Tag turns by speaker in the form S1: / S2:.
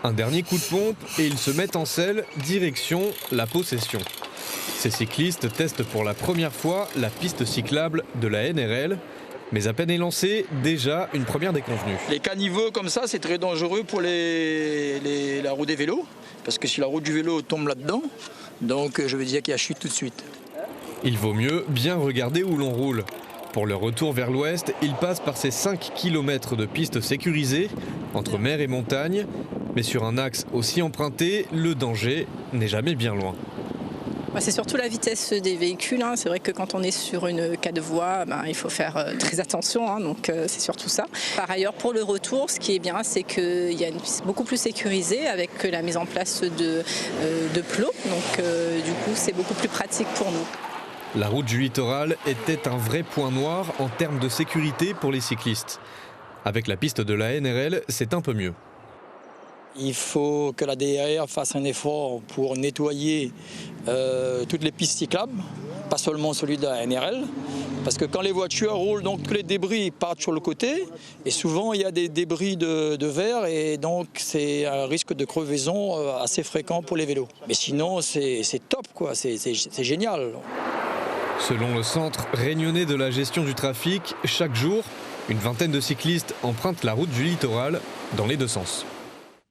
S1: Un dernier coup de pompe et ils se mettent en selle, direction la Possession. Ces cyclistes testent pour la première fois la piste cyclable de la NRL. Mais à peine est lancée, déjà une première déconvenue.
S2: Les caniveaux comme ça, c'est très dangereux pour la roue des vélos. Parce que si la roue du vélo tombe là-dedans, donc je veux dire qu'il y a chute tout de suite.
S1: Il vaut mieux bien regarder où l'on roule. Pour le retour vers l'ouest, ils passent par ces 5 km de pistes sécurisées, entre mer et montagne. Mais sur un axe aussi emprunté, le danger n'est jamais bien loin.
S3: C'est surtout la vitesse des véhicules. C'est vrai que quand on est sur une 4 voies, il faut faire très attention, donc c'est surtout ça. Par ailleurs, pour le retour, ce qui est bien, c'est qu'il y a une piste beaucoup plus sécurisée avec la mise en place de plots. Donc du coup, c'est beaucoup plus pratique pour nous.
S1: La route du littoral était un vrai point noir en termes de sécurité pour les cyclistes. Avec la piste de la NRL, c'est un peu mieux.
S2: Il faut que la DRR fasse un effort pour nettoyer toutes les pistes cyclables, pas seulement celui de la NRL, parce que quand les voitures roulent, donc tous les débris partent sur le côté, et souvent il y a des débris de verre, et donc c'est un risque de crevaison assez fréquent pour les vélos. Mais sinon c'est top, quoi, c'est génial.
S1: Selon le centre réunionnais de la gestion du trafic, chaque jour, une vingtaine de cyclistes empruntent la route du littoral dans les deux sens.